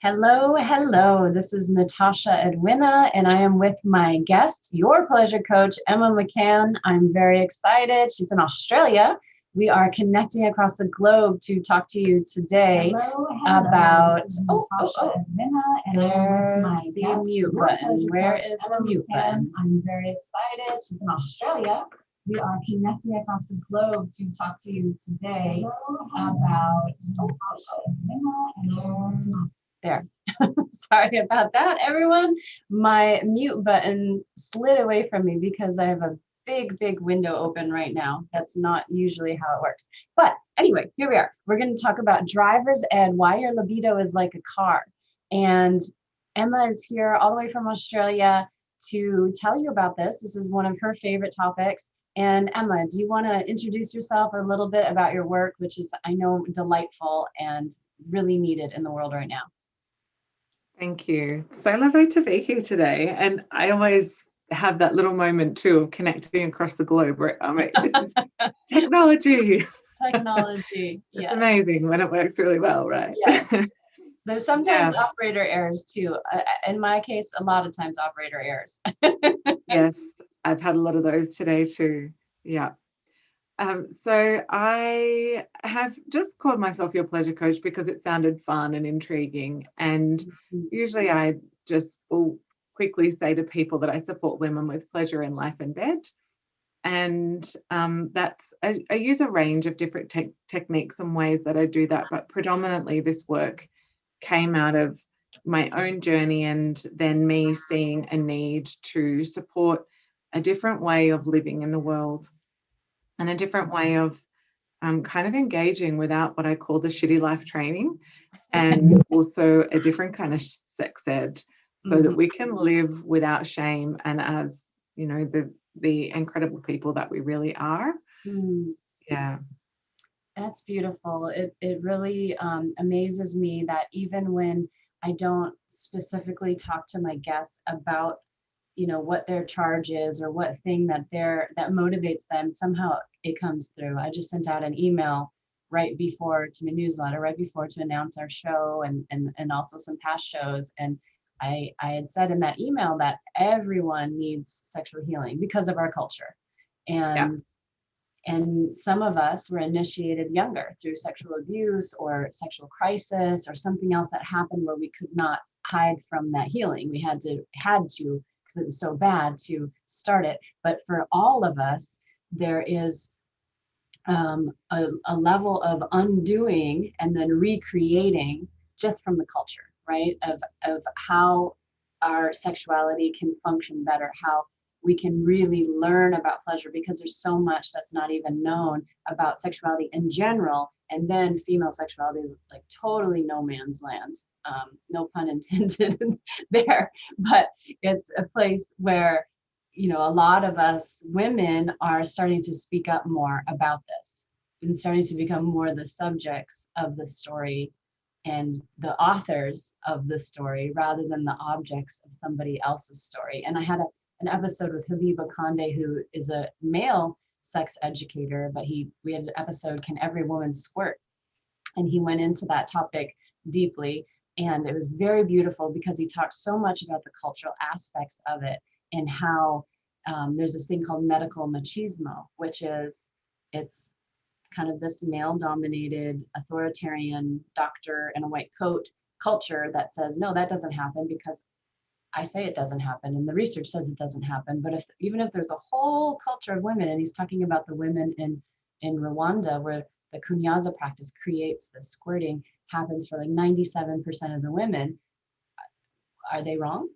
Hello, hello. This is Natasha Edwina, and I am with my guest, your pleasure coach, Emma McCann. I'm very excited. She's in Australia. We are connecting across the globe to talk to you today about. There's the mute button. Where is the mute button? I'm very excited. She's in Australia. We are connecting across the globe to talk to you today about. There. Sorry about that, everyone. My mute button slid away from me because I have a big window open right now. That's not usually how it works. But anyway, here we are. We're going to talk about driver's ed, why your libido is like a car. And Emma is here all the way from Australia to tell you about this. This is one of her favorite topics. And Emma, do you want to introduce yourself a little bit about your work, which is, I know, delightful and really needed in the world right now? Thank you. So lovely to be here today. And I always have that little moment too of connecting across the globe where I'm like, this is technology. Technology. It's amazing when it works really well, right? Yeah. There's sometimes operator errors too. In my case, a lot of times operator errors. Yes, I've had a lot of those today too. Yeah. So I have just called myself your pleasure coach because it sounded fun and intriguing. And usually I just will quickly say to people that I support women with pleasure in life and bed. And I use a range of different techniques and ways that I do that. But predominantly this work came out of my own journey and then me seeing a need to support a different way of living in the world. And a different way of kind of engaging without what I call the shitty life training, and also a different kind of sex ed, so that we can live without shame and as, you know, the incredible people that we really are. Yeah. That's beautiful. It really amazes me that even when I don't specifically talk to my guests about, you know, what their charge is or what thing that motivates them, somehow it comes through. I just sent out an email right before to my newsletter, right before to announce our show and also some past shows. And I had said in that email that everyone needs sexual healing because of our culture. And some of us were initiated younger through sexual abuse or sexual crisis or something else that happened where we could not hide from that healing. We had to because it was so bad to start it. But for all of us, there is a level of undoing and then recreating just from the culture, right? Of how our sexuality can function better, how we can really learn about pleasure, because there's so much that's not even known about sexuality in general. And then female sexuality is like totally no man's land. No pun intended there, but it's a place where, you know, a lot of us women are starting to speak up more about this and starting to become more the subjects of the story and the authors of the story rather than the objects of somebody else's story. And I had an episode with Habiba Kande, who is a male sex educator, but we had an episode, Can Every Woman Squirt? And he went into that topic deeply. And it was very beautiful because he talked so much about the cultural aspects of it and how there's this thing called medical machismo, which is, it's kind of this male-dominated authoritarian doctor in a white coat culture that says, no, that doesn't happen because I say it doesn't happen and the research says it doesn't happen. But even if there's a whole culture of women, and he's talking about the women in Rwanda where the kunyaza practice creates the squirting, happens for like 97% of the women, are they wrong?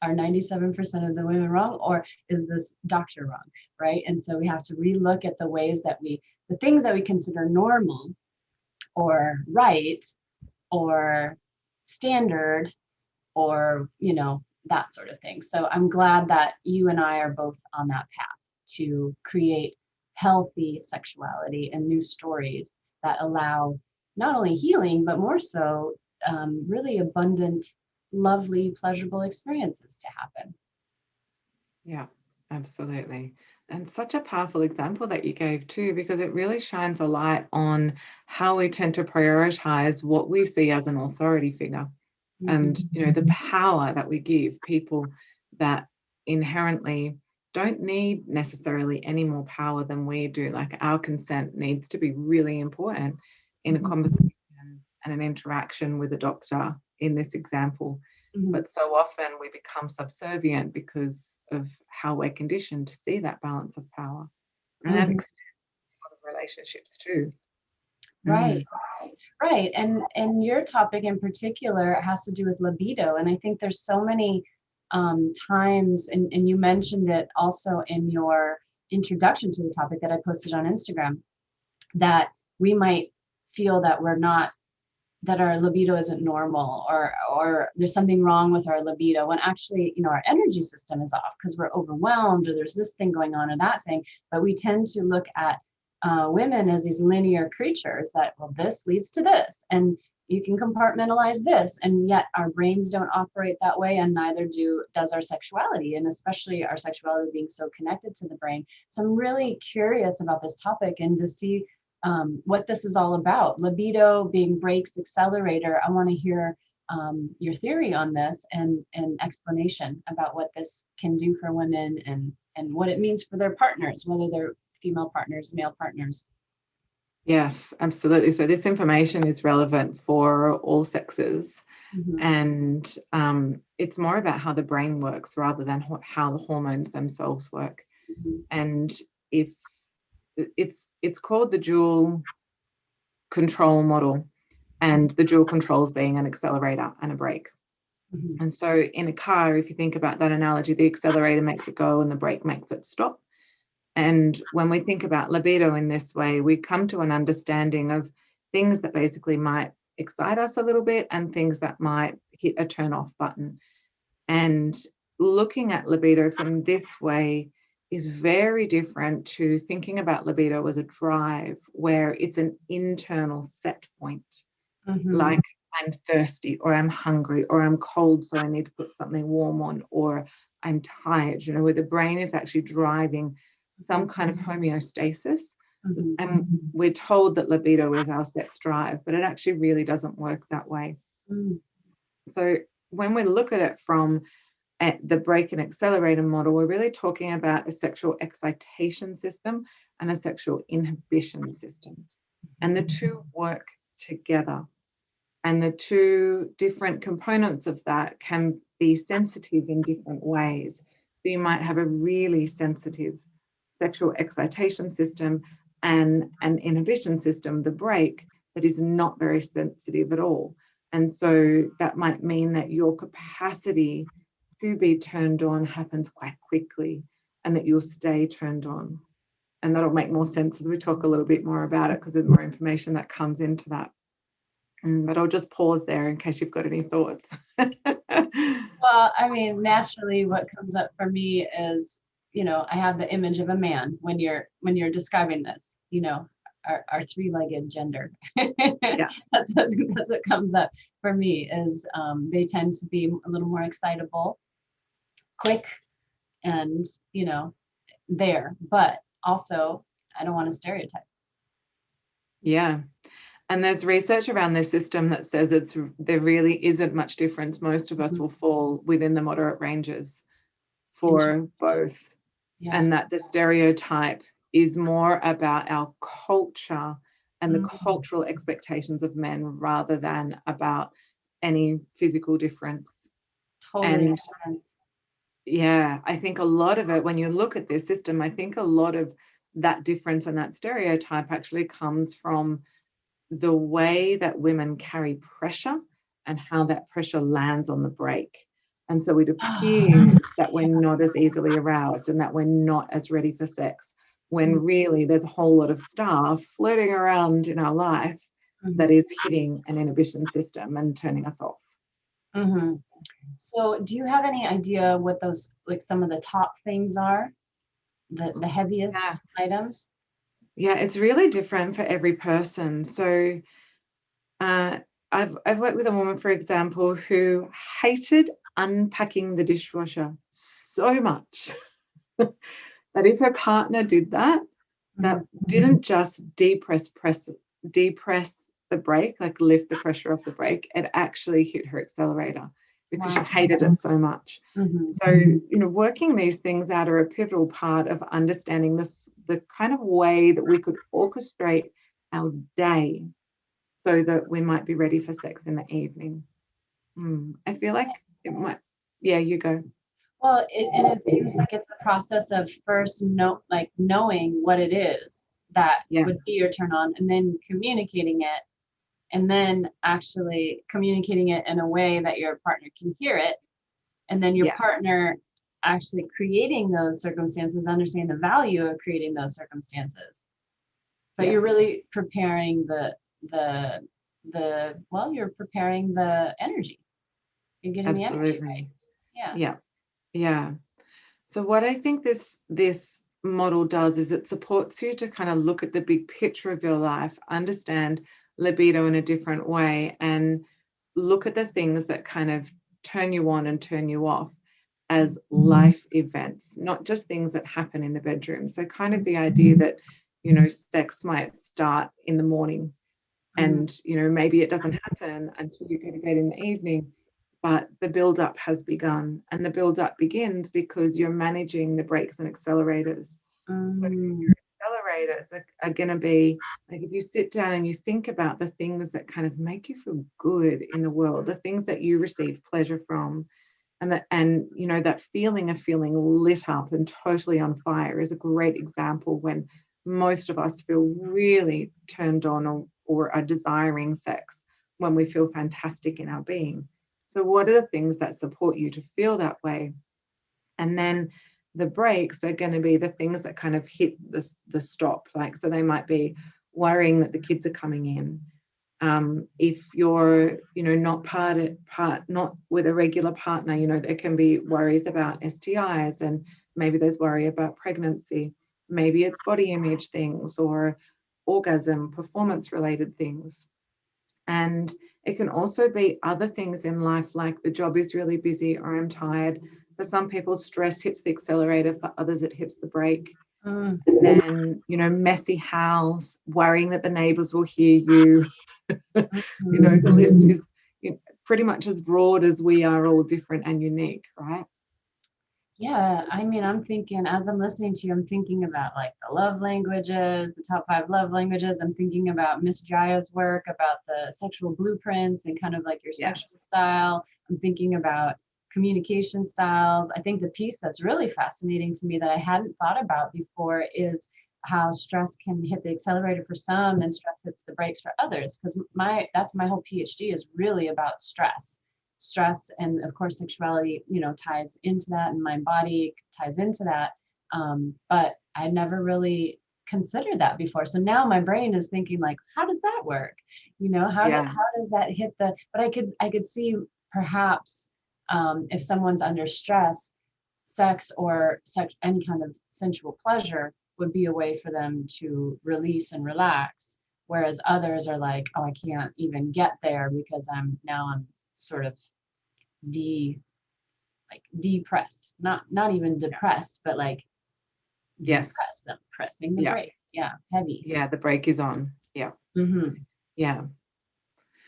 Are 97% of the women wrong, or is this doctor wrong, right? And so we have to relook at the ways that the things that we consider normal or right or standard or, you know, that sort of thing. So I'm glad that you and I are both on that path to create healthy sexuality and new stories that allow not only healing, but more so really abundant, lovely, pleasurable experiences to happen. Yeah, absolutely. And such a powerful example that you gave too, because it really shines a light on how we tend to prioritize what we see as an authority figure. And, you know, the power that we give people that inherently don't need necessarily any more power than we do. Like, our consent needs to be really important in a conversation and an interaction with a doctor in this example. But so often we become subservient because of how we're conditioned to see that balance of power. And that extends to other relationships too. Right. Right. And your topic in particular has to do with libido. And I think there's so many times, and you mentioned it also in your introduction to the topic that I posted on Instagram, that we might feel that we're not, that our libido isn't normal, or there's something wrong with our libido, when actually, you know, our energy system is off because we're overwhelmed, or there's this thing going on or that thing. But we tend to look at women as these linear creatures that, well, this leads to this, and you can compartmentalize this, and yet our brains don't operate that way, and neither does our sexuality, and especially our sexuality being so connected to the brain. So I'm really curious about this topic and to see what this is all about. Libido being Brake's accelerator. I want to hear your theory on this, and explanation about what this can do for women, and what it means for their partners, whether they're female partners, male partners. Yes, absolutely. So this information is relevant for all sexes. And it's more about how the brain works rather than how the hormones themselves work. And if it's called the dual control model, and the dual controls being an accelerator and a brake. And so in a car, if you think about that analogy, the accelerator makes it go and the brake makes it stop. And when we think about libido in this way, we come to an understanding of things that basically might excite us a little bit and things that might hit a turn off button. And looking at libido from this way is very different to thinking about libido as a drive, where it's an internal set point. Like, I'm thirsty, or I'm hungry, or I'm cold, so I need to put something warm on, or I'm tired, you know, where the brain is actually driving some kind of homeostasis. And we're told that libido is our sex drive, but it actually really doesn't work that way. So when we look at it from the brake and accelerator model, we're really talking about a sexual excitation system and a sexual inhibition system. And the two work together. And the two different components of that can be sensitive in different ways. So you might have a really sensitive sexual excitation system and an inhibition system, the brake, that is not very sensitive at all. And so that might mean that your capacity to be turned on happens quite quickly, and that you'll stay turned on. And that'll make more sense as we talk a little bit more about it, because there's more information that comes into that. But I'll just pause there in case you've got any thoughts. Well, I mean, naturally, what comes up for me is, you know, I have the image of a man when you're describing this, you know, our three-legged gender. Yeah. That's what comes up for me, is they tend to be a little more excitable, quick, and, you know, there. But also, I don't want to stereotype. Yeah. And there's research around this system that says there really isn't much difference. Most of us will fall within the moderate ranges for both. Yeah. And that the stereotype is more about our culture and the cultural expectations of men rather than about any physical difference. Totally. And yeah, I think a lot of it, when you look at this system, I think a lot of that difference and that stereotype actually comes from the way that women carry pressure and how that pressure lands on the brake. And so it appears that we're not as easily aroused and that we're not as ready for sex, when really there's a whole lot of stuff floating around in our life that is hitting an inhibition system and turning us off. So do you have any idea what those, like, some of the top things are, the heaviest items? Yeah, it's really different for every person. So I've worked with a woman, for example, who hated unpacking the dishwasher so much that if her partner did that, that didn't just depress the brake, like lift the pressure off the brake, it actually hit her accelerator because she Wow. hated it so much. Mm-hmm. So, working these things out are a pivotal part of understanding the kind of way that we could orchestrate our day so that we might be ready for sex in the evening. I feel like it might, yeah, you go. Well, and it seems like it's a process of first knowing what it is that Yeah, would be your turn on, and then communicating it, and then actually communicating it in a way that your partner can hear it, and then your yes, partner actually creating those circumstances, understanding the value of creating those circumstances. But you're yes, really preparing the well, you're preparing the energy. You're getting the energy right. absolutely. Yeah. Yeah, yeah. So what I think this model does is it supports you to kind of look at the big picture of your life, understand libido in a different way, and look at the things that kind of turn you on and turn you off as life events, not just things that happen in the bedroom. So kind of the idea that, sex might start in the morning and, maybe it doesn't happen until you go to bed in the evening, but the build up has begun, and the build up begins because you're managing the brakes and accelerators. So your accelerators are going to be like, if you sit down and you think about the things that kind of make you feel good in the world, the things that you receive pleasure from, and that feeling of feeling lit up and totally on fire is a great example when most of us feel really turned on or are desiring sex, when we feel fantastic in our being. So what are the things that support you to feel that way? And then the breaks are going to be the things that kind of hit the stop. Like, so they might be worrying that the kids are coming in. If you're, not with a regular partner, there can be worries about STIs, and maybe there's worry about pregnancy. Maybe it's body image things or orgasm, performance related things. And it can also be other things in life, like the job is really busy or I'm tired. For some people, stress hits the accelerator. For others, it hits the brake. And then, messy house, worrying that the neighbors will hear you. The list is pretty much as broad as we are all different and unique, right? Yeah, I mean, I'm thinking as I'm listening to you, I'm thinking about like the love languages, the top 5 love languages. I'm thinking about Miss Jaya's work about the sexual blueprints and kind of like your sexual Yes. style. I'm thinking about communication styles. I think the piece that's really fascinating to me that I hadn't thought about before is how stress can hit the accelerator for some and stress hits the brakes for others. Because that's my whole PhD is really about stress, and of course sexuality ties into that, and my body ties into that, but I never really considered that before. So now my brain is thinking like, how does that work? How does that hit the, but I could see perhaps, if someone's under stress, sex or any kind of sensual pleasure would be a way for them to release and relax, whereas others are like, oh, I can't even get there because I'm sort of depressed, not even depressed, but like Yes. depressed. I'm pressing the brake. Yeah, heavy. Yeah, the brake is on. Yeah. Yeah.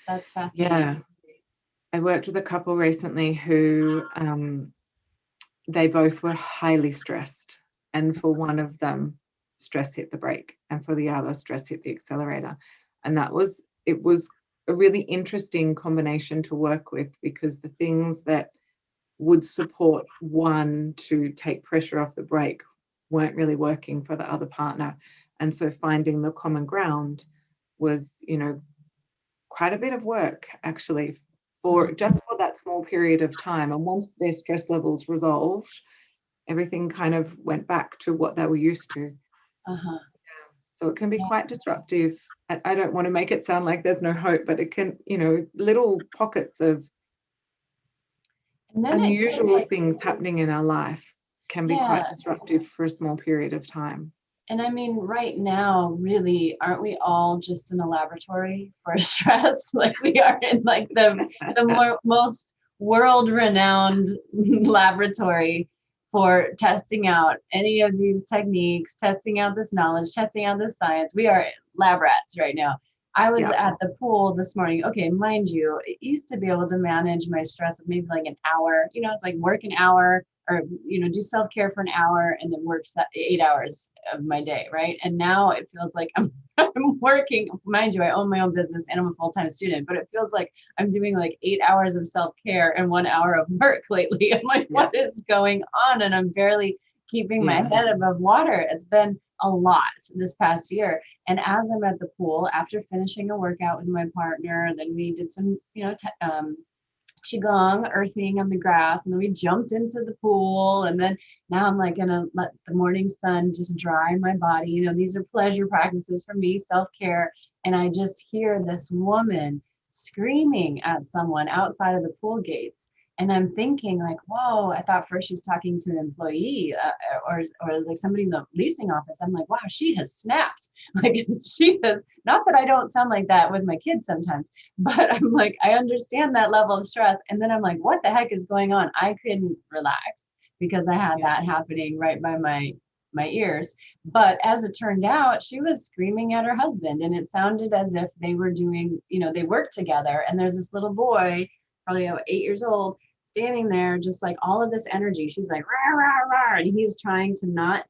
That's fascinating. Yeah. I worked with a couple recently who they both were highly stressed, and for one of them, stress hit the brake, and for the other, stress hit the accelerator. And it was a really interesting combination to work with, because the things that would support one to take pressure off the brake weren't really working for the other partner. And so finding the common ground was, quite a bit of work, actually, for that small period of time. And once their stress levels resolved, everything kind of went back to what they were used to. So it can be quite disruptive. I don't want to make it sound like there's no hope, but it can, little pockets of unusual things happening in our life can be quite disruptive for a small period of time. And I mean, right now, really, aren't we all just in a laboratory for stress? Like we are in like the most world-renowned laboratory for testing out any of these techniques, testing out this knowledge, testing out this science. We are lab rats right now. I was Yeah. at the pool this morning. Okay, mind you, it used to be able to manage my stress with maybe like an hour. It's like work an hour or, do self-care for an hour and then work 8 hours of my day, right? And now it feels like I'm, I'm working. Mind you, I own my own business and I'm a full-time student, but it feels like I'm doing like 8 hours of self-care and 1 hour of work lately. I'm like, Yeah. what is going on? And I'm barely keeping my Yeah. head above water. It's been a lot this past year. And as I'm at the pool, after finishing a workout with my partner, then we did some, qigong, earthing on the grass, and then we jumped into the pool. And then now I'm like gonna let the morning sun just dry my body. These are pleasure practices for me, self-care. And I just hear this woman screaming at someone outside of the pool gates. And I'm thinking like, whoa, I thought first she's talking to an employee or it was like somebody in the leasing office. I'm like, wow, she has snapped. Like she has, not that I don't sound like that with my kids sometimes, but I'm like, I understand that level of stress. And then I'm like, what the heck is going on? I couldn't relax because I had that happening right by my ears. But as it turned out, she was screaming at her husband, and it sounded as if they were doing, they worked together. And there's this little boy, probably 8 years old, standing there, just like all of this energy. She's like, rah, rah, rah, and he's trying to not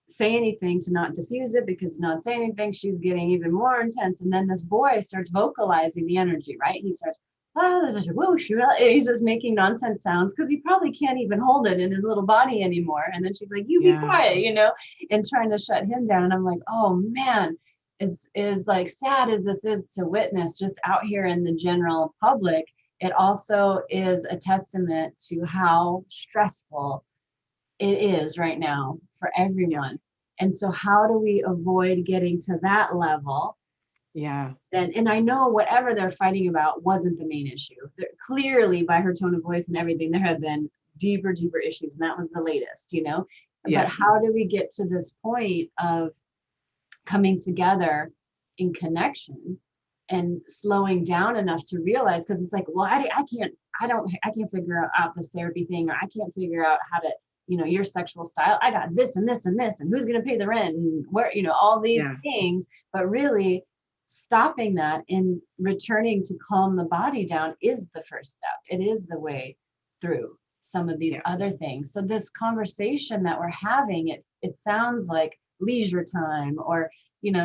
say anything, to not diffuse it, because not saying anything, she's getting even more intense. And then this boy starts vocalizing the energy, right? He starts, whoosh, he's just making nonsense sounds because he probably can't even hold it in his little body anymore. And then she's like, you be quiet, and trying to shut him down. And I'm like, oh man, is like sad as this is to witness just out here in the general public, it also is a testament to how stressful it is right now for everyone. And so how do we avoid getting to that level? Yeah. And I know whatever they're fighting about wasn't the main issue. Clearly, by her tone of voice and everything, there have been deeper issues, and that was the latest. But how do we get to this point of coming together in connection and slowing down enough to realize? Because it's like, well, I can't figure out this therapy thing, or I can't figure out how to, your sexual style. I got this and this and this, and who's going to pay the rent, and where, all these things. But really stopping that and returning to calm the body down is the first step. It is the way through some of these other things. So this conversation that we're having, it sounds like leisure time or,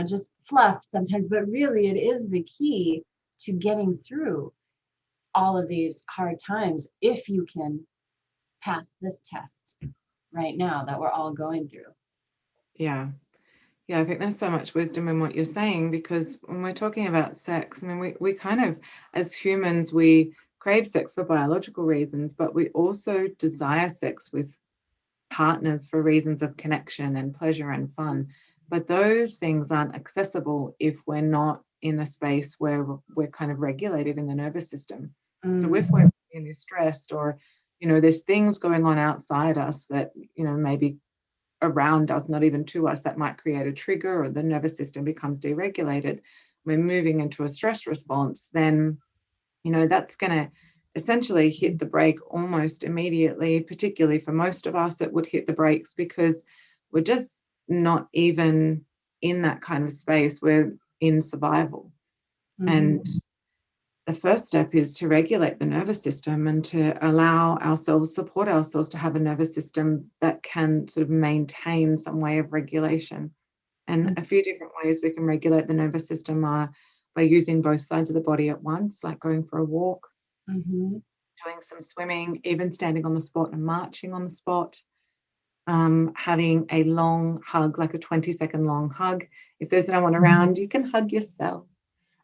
just fluff sometimes, but really it is the key to getting through all of these hard times if you can pass this test right now that we're all going through. Yeah. Yeah, I think there's so much wisdom in what you're saying, because when we're talking about sex, I mean, we kind of, as humans, we crave sex for biological reasons, but we also desire sex with partners for reasons of connection and pleasure and fun. But those things aren't accessible if we're not in a space where we're kind of regulated in the nervous system. So if we're really stressed, or, there's things going on outside us that, maybe around us, not even to us, that might create a trigger, or the nervous system becomes deregulated, we're moving into a stress response, then, that's going to essentially hit the brake almost immediately. Particularly for most of us, it would hit the brakes because we're just not even in that kind of space. We're in survival. And the first step is to regulate the nervous system and to allow ourselves, support ourselves to have a nervous system that can sort of maintain some way of regulation. And a few different ways we can regulate the nervous system are by using both sides of the body at once, like going for a walk, doing some swimming, even standing on the spot and marching on the spot, having a long hug, like a 20-second long hug. If there's no one around, you can hug yourself.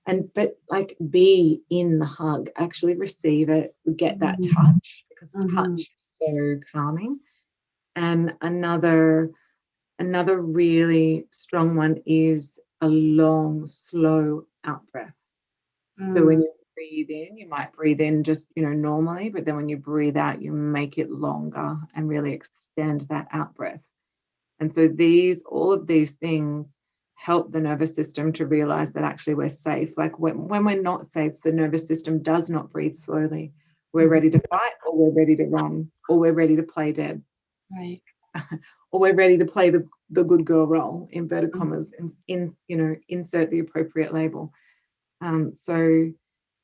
But like, be in the hug, actually receive it, get that touch, because touch is so calming. And another really strong one is a long, slow out breath. So when you breathe in, you might breathe in just, normally, but then when you breathe out, you make it longer and really extend that out breath. And so all of these things help the nervous system to realize that actually we're safe. Like when we're not safe, the nervous system does not breathe slowly. We're ready to fight, or we're ready to run, or we're ready to play dead. Right. Or we're ready to play the good girl role, inverted commas, and insert the appropriate label. So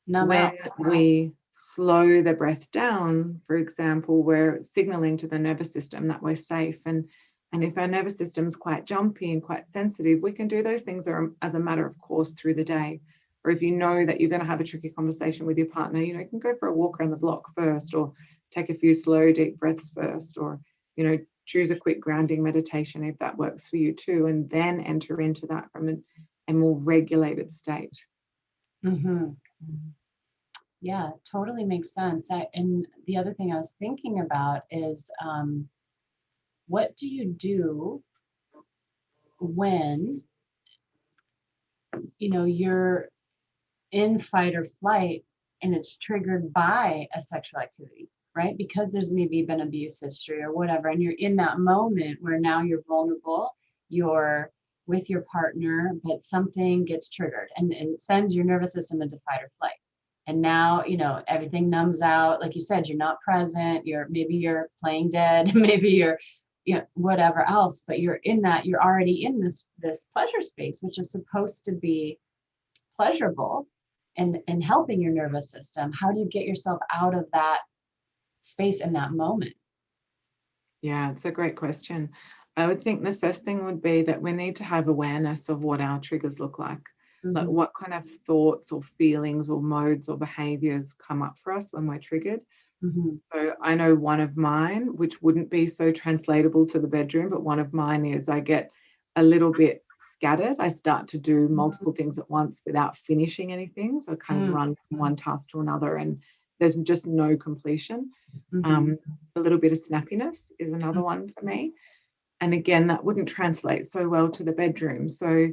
Numb when out. we slow the breath down, for example, we're signaling to the nervous system that we're safe. And if our nervous system is quite jumpy and quite sensitive, we can do those things as a matter of course through the day. Or if you know that you're going to have a tricky conversation with your partner, you can go for a walk around the block first, or take a few slow, deep breaths first, or, choose a quick grounding meditation if that works for you too, and then enter into that from a more regulated state. Mm-hmm. Yeah, totally makes sense. And the other thing I was thinking about is what do you do when, you're in fight or flight and it's triggered by a sexual activity, right? Because there's maybe been abuse history or whatever, and you're in that moment where now you're vulnerable, you're with your partner, but something gets triggered and sends your nervous system into fight or flight. And now, everything numbs out. Like you said, you're not present, maybe you're playing dead, maybe you're whatever else, but you're already in this pleasure space, which is supposed to be pleasurable and helping your nervous system. How do you get yourself out of that space in that moment? Yeah, it's a great question. I would think the first thing would be that we need to have awareness of what our triggers look like. Like Mm-hmm. what kind of thoughts or feelings or modes or behaviors come up for us when we're triggered. Mm-hmm. So I know one of mine, which wouldn't be so translatable to the bedroom, but one of mine is I get a little bit scattered. I start to do multiple things at once without finishing anything. So I kind of run from one task to another, and there's just no completion. Mm-hmm. A little bit of snappiness is another one for me. And again, that wouldn't translate so well to the bedroom. So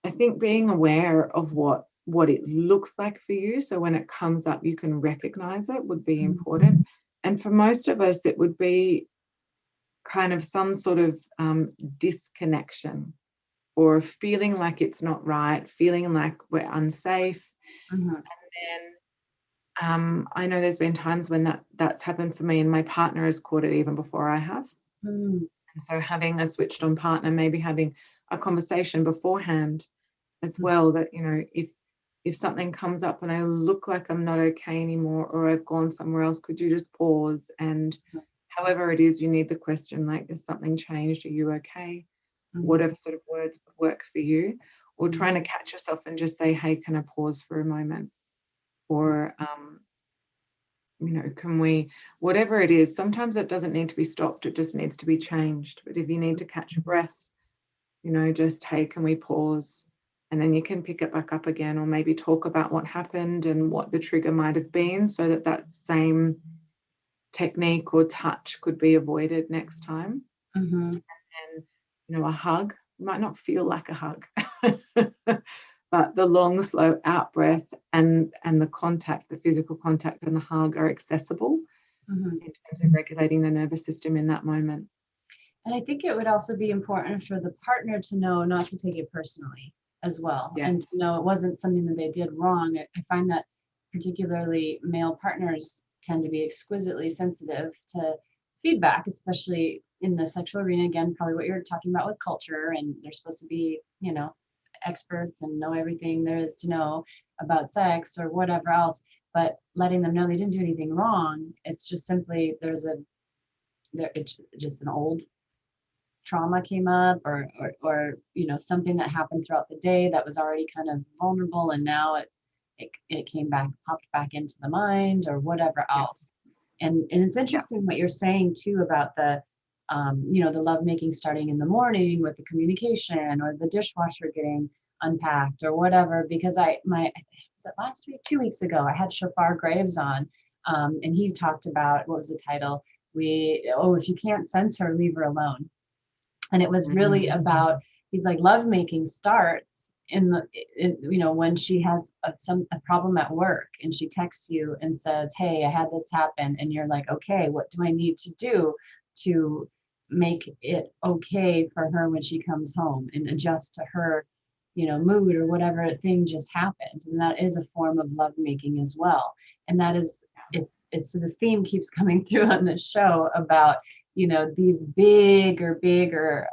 I think being aware of what it looks like for you, so when it comes up, you can recognize it, would be important. And for most of us, it would be kind of some sort of disconnection, or feeling like it's not right, feeling like we're unsafe. Mm-hmm. And I know there's been times when that's happened for me, and my partner has caught it even before I have. Mm-hmm. And so having a switched on partner, maybe having a conversation beforehand as well, that, if something comes up and I look like I'm not okay anymore, or I've gone somewhere else, could you just pause? And however it is, you need the question, like, has something changed? Are you okay? Whatever sort of words would work for you. Or trying to catch yourself and just say, hey, can I pause for a moment? Or, can we, whatever it is, sometimes it doesn't need to be stopped, it just needs to be changed. But if you need to catch a breath, just, hey, can we pause? And then you can pick it back up again, or maybe talk about what happened and what the trigger might have been, so that same technique or touch could be avoided next time. Mm-hmm. And, a hug might not feel like a hug, but the long, slow out breath and the contact, the physical contact and the hug are accessible in terms of regulating the nervous system in that moment. And I think it would also be important for the partner to know not to take it personally as well. Yes. And to know it wasn't something that they did wrong. I find that particularly male partners tend to be exquisitely sensitive to feedback, especially in the sexual arena. Again, probably what you're talking about with culture, and they're supposed to be, experts and know everything there is to know about sex or whatever else. But letting them know they didn't do anything wrong. It's just simply it's just an old trauma came up, or something that happened throughout the day that was already kind of vulnerable, and now it came back, popped back into the mind, or whatever else. And it's interesting what you're saying too about the the lovemaking starting in the morning with the communication, or the dishwasher getting unpacked or whatever. Because was it last week, 2 weeks ago, I had Shafar Graves on, and he talked about, what was the title, if you can't sense her, leave her alone. And it was really about, he's like, lovemaking starts when she has a problem at work, and she texts you and says, hey, I had this happen, and you're like, okay, what do I need to do to make it okay for her when she comes home, and adjust to her mood, or whatever thing just happened. And that is a form of lovemaking as well. And that is, it's so this theme keeps coming through on this show about these bigger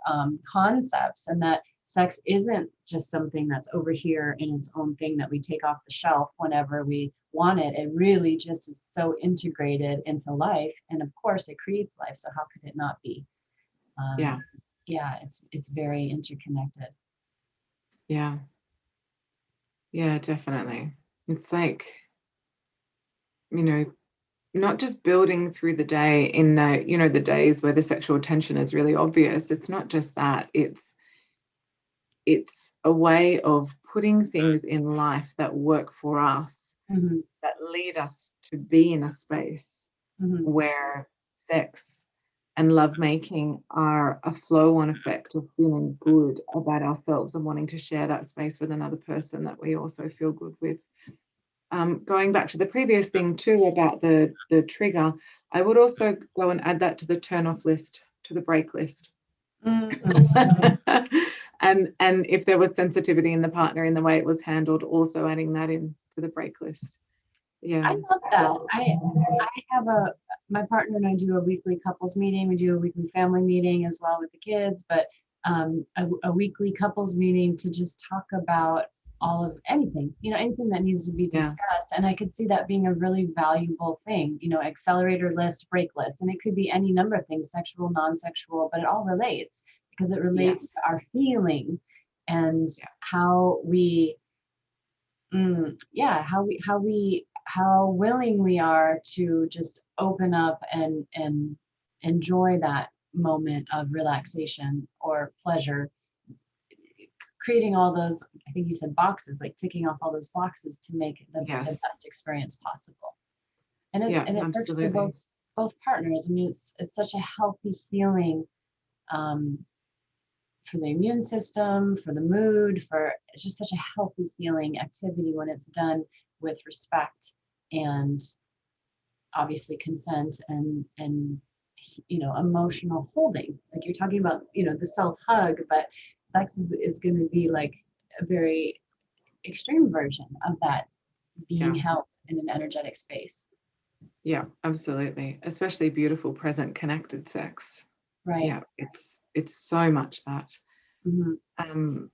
concepts, and that sex isn't just something that's over here in its own thing that we take off the shelf whenever we want it. It really just is so integrated into life. And of course it creates life. So how could it not be? Yeah. Yeah, it's very interconnected. Yeah. Yeah, definitely. It's like, you know, not just building through the day in the, you know, the days where the sexual tension is really obvious. It's not just that. It's a way of putting things in life that work for us, Mm-hmm. that lead us to be in a space Mm-hmm. where sex and lovemaking are a flow-on effect of feeling good about ourselves and wanting to share that space with another person that we also feel good with. Going back to the previous thing too about the trigger, I would also go and add that to the turn off list, to the break list. Mm-hmm. and if there was sensitivity in the partner in the way it was handled, also adding that in to the break list. I Yeah. love that. I have my partner and I do a weekly couples meeting. We do a weekly family meeting as well with the kids, but a weekly couples meeting to just talk about all of anything, anything that needs to be Yeah. discussed. And I could see that being a really valuable thing, accelerator list, break list. And it could be any number of things, sexual, non-sexual, but it all relates because it relates to our feeling and how we how willing we are to just open up and enjoy that moment of relaxation or pleasure, creating all those, I think you said boxes, like ticking off all those boxes to make the best experience possible. And it works for both partners. I mean, it's such a healthy healing, for the immune system, for the mood, it's just such a healthy healing activity when it's done with respect and obviously consent and emotional holding. Like you're talking about, the self hug, but sex is going to be like a very extreme version of that, being held in an energetic space. Yeah, absolutely. Especially beautiful, present, connected sex. Right. Yeah, it's so much that. Mm-hmm.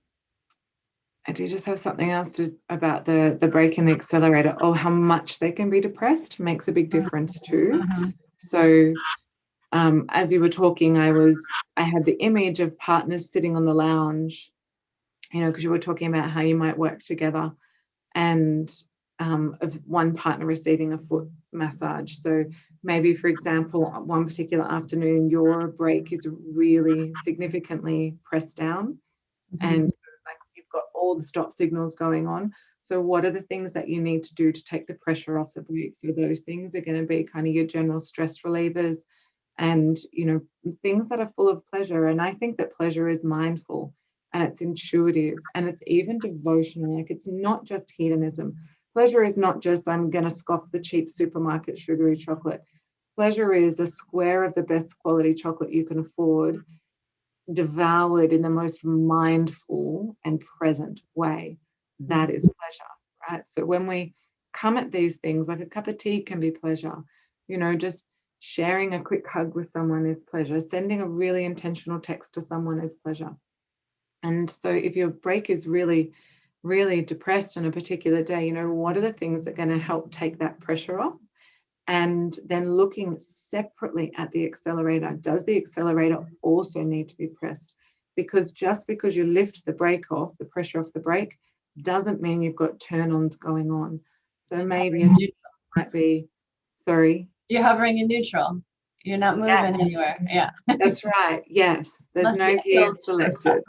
I do just have something else about the brake and the accelerator. Oh, how much they can be depressed makes a big difference too. Mm-hmm. So as you were talking, I had the image of partners sitting on the lounge, because you were talking about how you might work together, and of one partner receiving a foot massage. So maybe, for example, one particular afternoon, your brake is really significantly pressed down, and like you've got all the stop signals going on. So what are the things that you need to do to take the pressure off the brake? So those things are going to be kind of your general stress relievers, and things that are full of pleasure. And I think that pleasure is mindful, and it's intuitive, and it's even devotional. Like, it's not just hedonism. Pleasure is not just, I'm going to scoff the cheap supermarket sugary chocolate. Pleasure is a square of the best quality chocolate you can afford, devoured in the most mindful and present way. That is pleasure, right? So when we come at these things, like a cup of tea can be pleasure, just sharing a quick hug with someone is pleasure. Sending a really intentional text to someone is pleasure. And so if your brake is really, really depressed on a particular day, what are the things that are going to help take that pressure off? And then looking separately at the accelerator. Does the accelerator also need to be pressed? Because just because you lift the brake off, the pressure off the brake, doesn't mean you've got turn-ons going on. So maybe it might be, sorry? You're hovering in neutral. You're not moving anywhere. Yeah. That's right. Yes. There's no gears selected.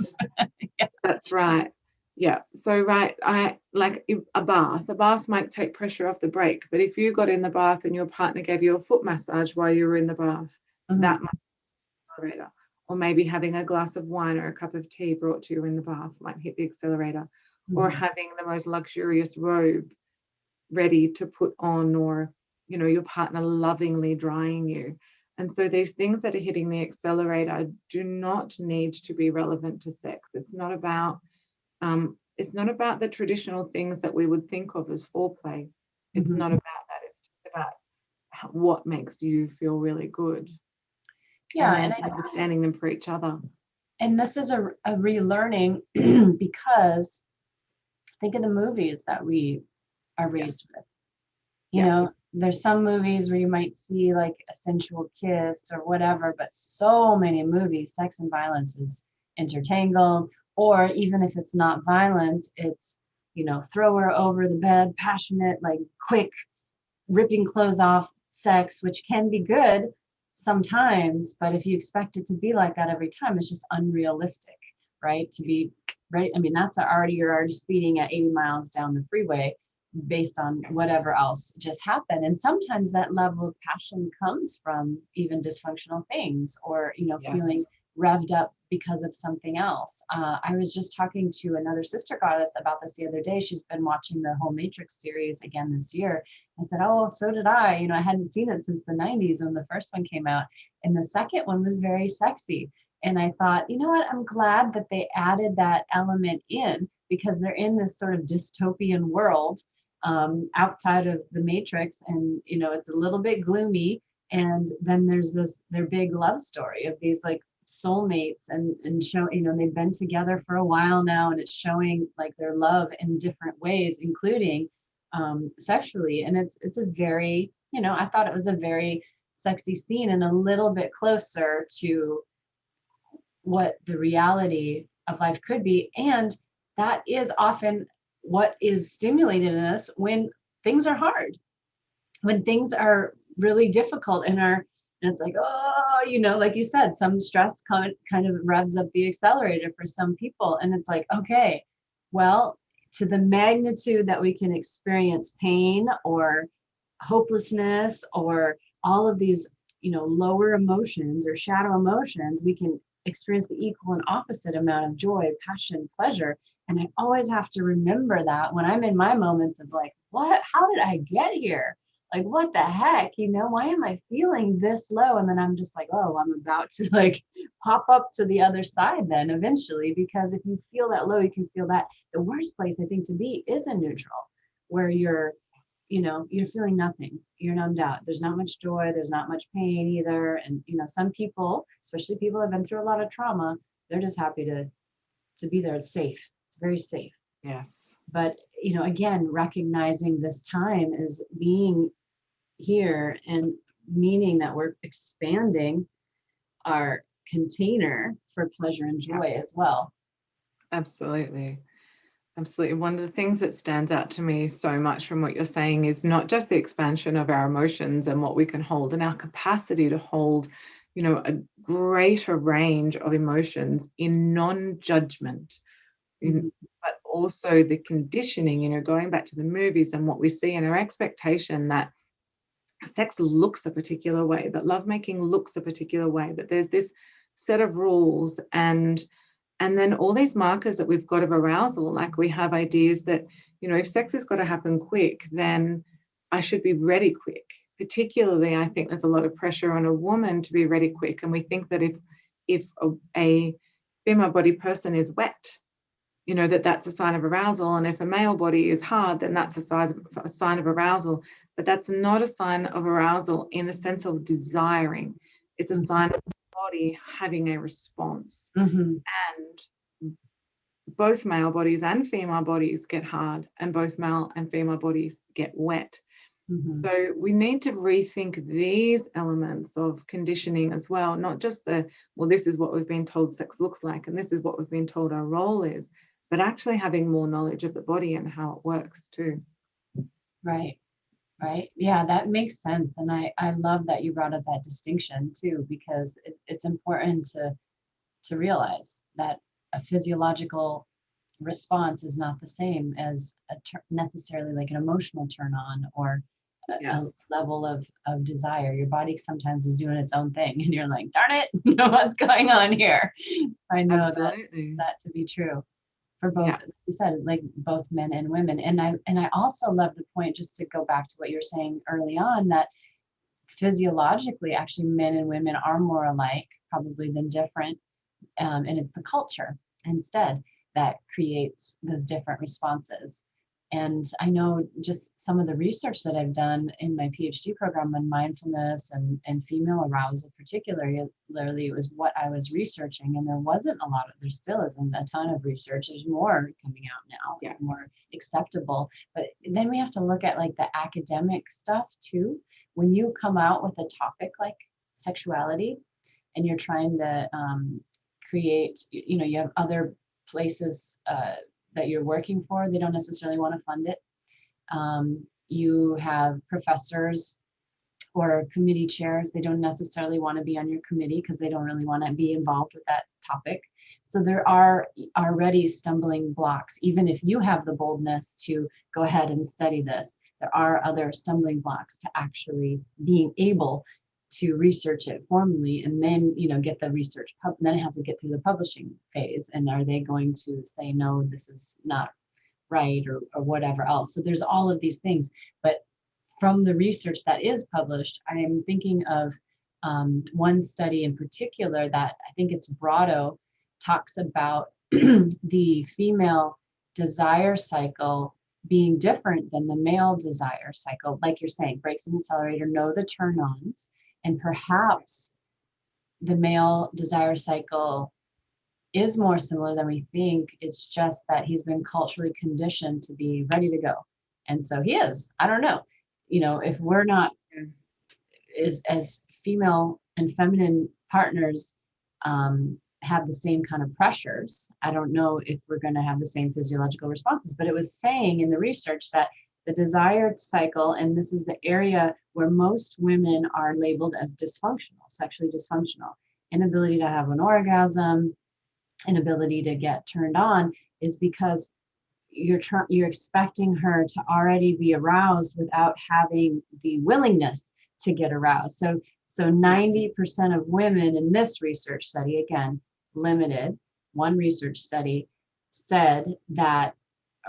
That's right. Yeah. So, right, I like a bath might take pressure off the brake, but if you got in the bath and your partner gave you a foot massage while you were in the bath, that might be the accelerator. Or maybe having a glass of wine or a cup of tea brought to you in the bath might hit the accelerator. Or having the most luxurious robe ready to put on, or your partner lovingly drying you. And so these things that are hitting the accelerator do not need to be relevant to sex. It's not about the traditional things that we would think of as foreplay. It's not about that. It's just about what makes you feel really good. Yeah, and understanding them for each other. and this is a relearning because think of the movies that we are raised with. You know, there's some movies where you might see like a sensual kiss or whatever, but so many movies, sex and violence is intertangled, or even if it's not violence, it's, you know, throw her over the bed, passionate, like quick, ripping clothes off sex, which can be good sometimes, but if you expect it to be like that every time, it's just unrealistic, right? To be right. I mean, you're already speeding at 80 miles down the freeway based on whatever else just happened. And sometimes that level of passion comes from even dysfunctional things, or, you know, feeling revved up because of something else. I was just talking to another sister goddess about this the other day. She's been watching the whole Matrix series again this year. I said, oh, so did I. You know, I hadn't seen it since the 90s when the first one came out. And the second one was very sexy. And I thought, you know what, I'm glad that they added that element in, because they're in this sort of dystopian world outside of the Matrix. And, you know, it's a little bit gloomy. And then there's their big love story of these like soulmates and show, you know, they've been together for a while now, and it's showing like their love in different ways, including sexually. And it's a very, you know, I thought it was a very sexy scene and a little bit closer to what the reality of life could be. And that is often what is stimulated in us when things are hard, when things are really difficult and it's like, oh, you know, like you said, some stress kind of revs up the accelerator for some people. And it's like, okay, well, to the magnitude that we can experience pain or hopelessness or all of these, you know, lower emotions or shadow emotions, we can experience the equal and opposite amount of joy, passion, pleasure. And I always have to remember that when I'm in my moments of like, how did I get here? Like, what the heck, you know, why am I feeling this low? And then I'm just like, oh, I'm about to like pop up to the other side then eventually, because if you feel that low, you can feel that. The worst place I think to be is in neutral, where you're, you know, you're feeling nothing, you're numbed out. There's not much joy, there's not much pain either. And, you know, some people, especially people who have been through a lot of trauma, they're just happy to be there. It's safe. It's very safe. Yes. But, you know, again, recognizing this time as being here and meaning that we're expanding our container for pleasure and joy as well. Absolutely. Absolutely. One of the things that stands out to me so much from what you're saying is not just the expansion of our emotions and what we can hold and our capacity to hold, you know, a greater range of emotions in non-judgment, but also the conditioning, you know, going back to the movies and what we see and our expectation that sex looks a particular way, that lovemaking looks a particular way, that there's this set of rules and then all these markers that we've got of arousal, like we have ideas that, you know, if sex has got to happen quick, then I should be ready quick. Particularly, I think there's a lot of pressure on a woman to be ready quick. And we think that if a female body person is wet, you know, that's a sign of arousal. And if a male body is hard, then that's a sign of arousal. But that's not a sign of arousal in the sense of desiring. It's a sign of the body having a response. And both male bodies and female bodies get hard, and both male and female bodies get wet. So we need to rethink these elements of conditioning as well, not just well, this is what we've been told sex looks like, and this is what we've been told our role is, but actually having more knowledge of the body and how it works too. Right. Yeah, that makes sense. And I love that you brought up that distinction too, because it's important to realize that a physiological response is not the same as necessarily like an emotional turn on or a level of desire. Your body sometimes is doing its own thing and you're like, darn it, you know what's going on here. I know that to be true for both, like you said, like both men and women. And I also love the point, just to go back to what you're saying early on, that physiologically actually men and women are more alike probably than different. And it's the culture instead that creates those different responses. And I know just some of the research that I've done in my PhD program on mindfulness and female arousal, particularly was what I was researching. And there wasn't a lot of, there still isn't a ton of research. There's more coming out now. Yeah. It's more acceptable. But then we have to look at like the academic stuff too. When you come out with a topic like sexuality and you're trying to create, you have other places that you're working for, they don't necessarily want to fund it. You have professors or committee chairs, they don't necessarily want to be on your committee because they don't really want to be involved with that topic. So there are already stumbling blocks. Even if you have the boldness to go ahead and study this, there are other stumbling blocks to actually being able to research it formally, and then get the research then it has to get through the publishing phase. And are they going to say, no, this is not right, or whatever else? So there's all of these things. But from the research that is published, I am thinking of one study in particular that I think it's Brado talks about the female desire cycle being different than the male desire cycle. Like you're saying, brakes and accelerator, know the turn-ons. And perhaps the male desire cycle is more similar than we think. It's just that he's been culturally conditioned to be ready to go. And so he is. I don't know. If we're not as female and feminine partners have the same kind of pressures, I don't know if we're going to have the same physiological responses. But it was saying in the research that the desired cycle, and this is the area where most women are labeled as dysfunctional, sexually dysfunctional, inability to have an orgasm, inability to get turned on, is because you're expecting her to already be aroused without having the willingness to get aroused. So 90% of women in this research study, again, limited, one research study, said that,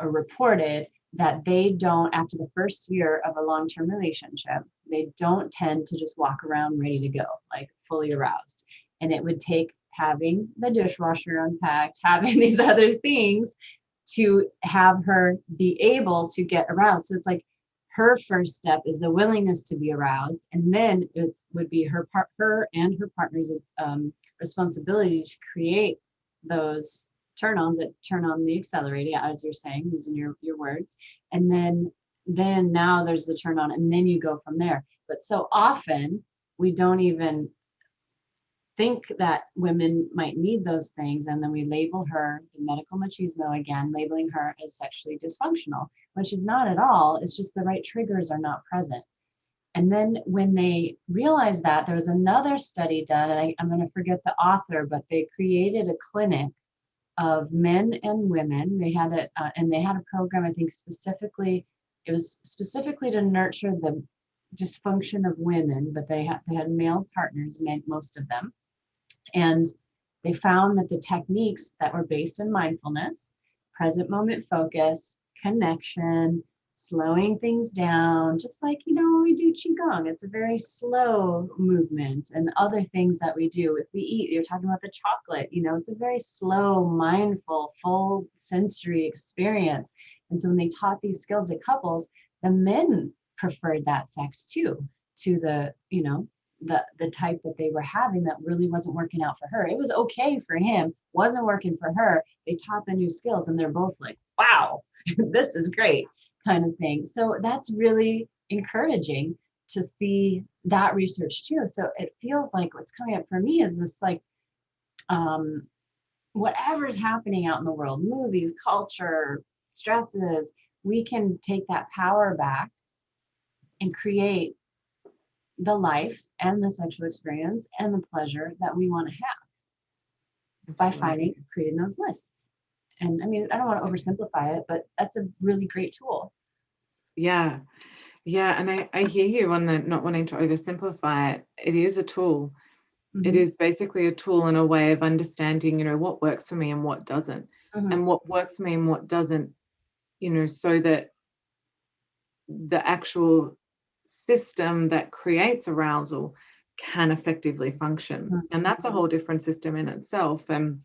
or reported that they don't, after the first year of a long-term relationship, they don't tend to just walk around ready to go, like fully aroused. And it would take having the dishwasher unpacked, having these other things to have her be able to get aroused. So it's like her first step is the willingness to be aroused, and then it would be her and her partner's responsibility to create those turn-ons that turn on the accelerator, as you're saying, using your words. And then now there's the turn on, and then you go from there. But so often we don't even think that women might need those things, and then we label her, the medical machismo again, labeling her as sexually dysfunctional, when she's not at all. It's just the right triggers are not present. And then when they realized that, there was another study done, and I'm going to forget the author, but they created a clinic of men and women. They had a program, I think it was specifically to nurture the dysfunction of women, but they had male partners, most of them. And they found that the techniques that were based in mindfulness, present moment focus, connection, slowing things down, just like, we do Qigong. It's a very slow movement, and other things that we do. If we eat, you're talking about the chocolate, it's a very slow, mindful, full sensory experience. And so when they taught these skills to couples, the men preferred that sex too, to the type that they were having that really wasn't working out for her. It was okay for him, wasn't working for her. They taught the new skills, and they're both like, wow, this is great, kind of thing. So that's really encouraging to see that research too. So it feels like what's coming up for me is this, like, whatever's happening out in the world, movies, culture, stresses, we can take that power back and create the life and the sexual experience and the pleasure that we want to have. Absolutely. By creating those lists. And I mean, I don't want to oversimplify it, but that's a really great tool. Yeah. And I hear you on the not wanting to oversimplify it. It is a tool. Mm-hmm. It is basically a tool and a way of understanding, what works for me and what doesn't, mm-hmm. and what works for me and what doesn't, so that the actual system that creates arousal can effectively function. Mm-hmm. And that's a whole different system in itself. And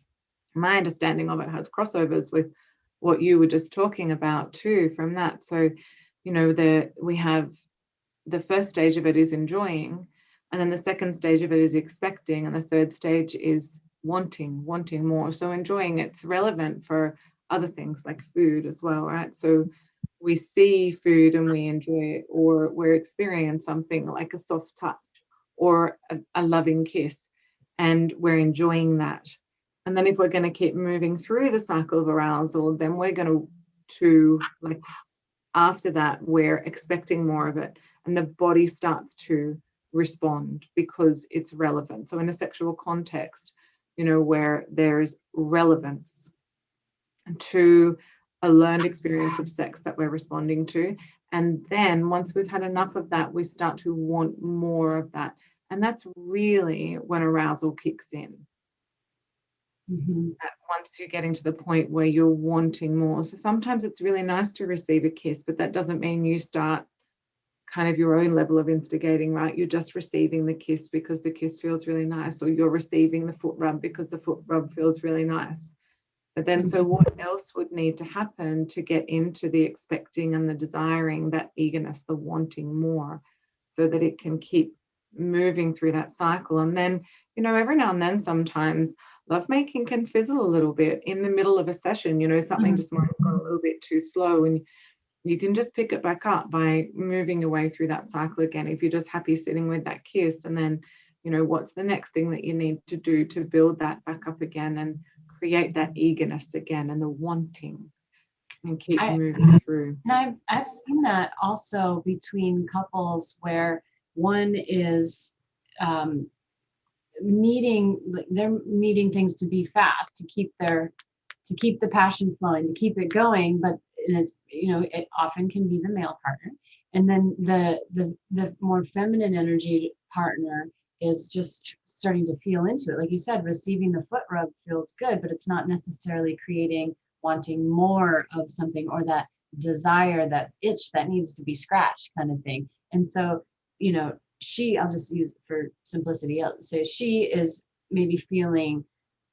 my understanding of it has crossovers with what you were just talking about too from that. So, you know, we have the first stage of it is enjoying, and then the second stage of it is expecting, and the third stage is wanting more. So enjoying, it's relevant for other things like food as well, right? So we see food and we enjoy it, or we're experiencing something like a soft touch or a loving kiss, and we're enjoying that. And then if we're going to keep moving through the cycle of arousal, then we're going to like, after that, we're expecting more of it, and the body starts to respond because it's relevant. So in a sexual context, you know, where there's relevance to a learned experience of sex that we're responding to, and then once we've had enough of that, we start to want more of that, and that's really when arousal kicks in. Mm-hmm. Once you're getting to the point where you're wanting more. So sometimes it's really nice to receive a kiss, but that doesn't mean you start kind of your own level of instigating, right? You're just receiving the kiss because the kiss feels really nice, or you're receiving the foot rub because the foot rub feels really nice. But then, so what else would need to happen to get into the expecting and the desiring, that eagerness, the wanting more, so that it can keep moving through that cycle? And then, you know, every now and then, sometimes lovemaking can fizzle a little bit in the middle of a session. You know, something just might have gone a little bit too slow, and you can just pick it back up by moving your way through that cycle again. If you're just happy sitting with that kiss, and then, you know, what's the next thing that you need to do to build that back up again and create that eagerness again and the wanting, and keep moving through. And I've seen that also between couples where one is they're needing things to be fast to keep the passion flowing, to keep it going, but it's, you know, it often can be the male partner, and then the more feminine energy partner is just starting to feel into it. Like you said, receiving the foot rub feels good, but it's not necessarily creating wanting more of something, or that desire, that itch that needs to be scratched kind of thing. And so, you know, I'll just use for simplicity, I'll say she is maybe feeling,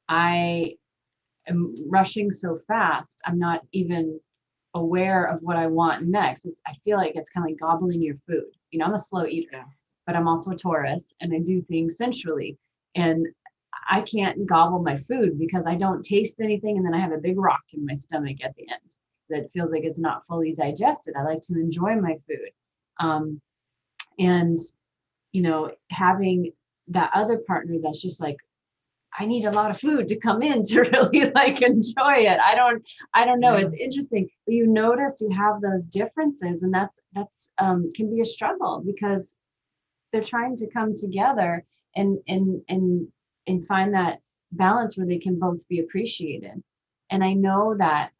I am rushing so fast, I'm not even aware of what I want next. I feel like it's kind of like gobbling your food. You know, I'm a slow eater, Yeah. but I'm also a Taurus, and I do things sensually. And I can't gobble my food because I don't taste anything, and then I have a big rock in my stomach at the end that feels like it's not fully digested. I like to enjoy my food. And, you know, having that other partner that's just like, I need a lot of food to come in to really like enjoy it. I don't know. It's interesting. But you notice you have those differences, and that's can be a struggle because they're trying to come together and find that balance where they can both be appreciated. And I know that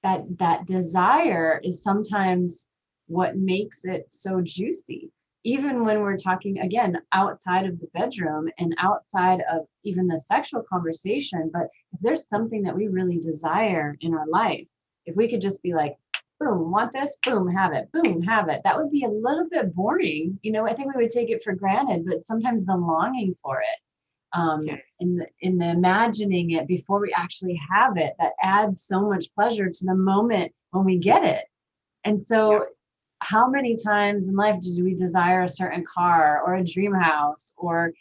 that desire is sometimes what makes it so juicy, even when we're talking again outside of the bedroom and outside of even the sexual conversation. But if there's something that we really desire in our life, if we could just be like, boom, want this, boom, have it, boom, have it, that would be a little bit boring. You know, I think we would take it for granted, but sometimes the longing for it, in the imagining it before we actually have it, that adds so much pleasure to the moment when we get it. And so how many times in life do we desire a certain car or a dream house, or,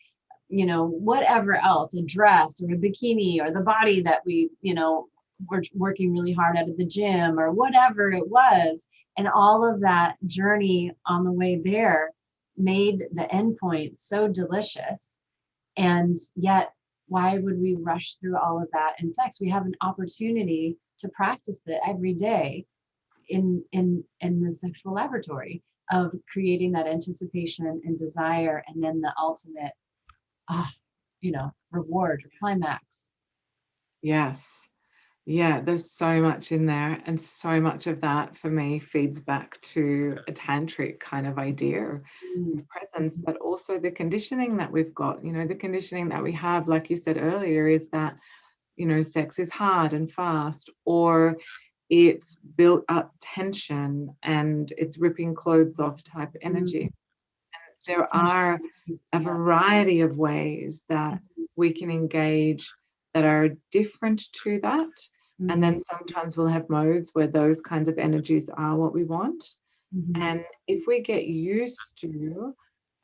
you know, whatever else, a dress or a bikini, or the body that we, you know, were working really hard at the gym, or whatever it was. And all of that journey on the way there made the end point so delicious. And yet, why would we rush through all of that in sex? We have an opportunity to practice it every day in the sexual laboratory of creating that anticipation and desire, and then the ultimate, you know, reward or climax. Yes. Yeah, there's so much in there, and so much of that for me feeds back to a tantric kind of idea of presence, but also the conditioning that we've got. You know, the conditioning that we have, like you said earlier, is that, you know, sex is hard and fast, or it's built up tension and it's ripping clothes off type energy. There are a variety of ways that we can engage that are different to that. And then sometimes we'll have modes where those kinds of energies are what we want. And if we get used to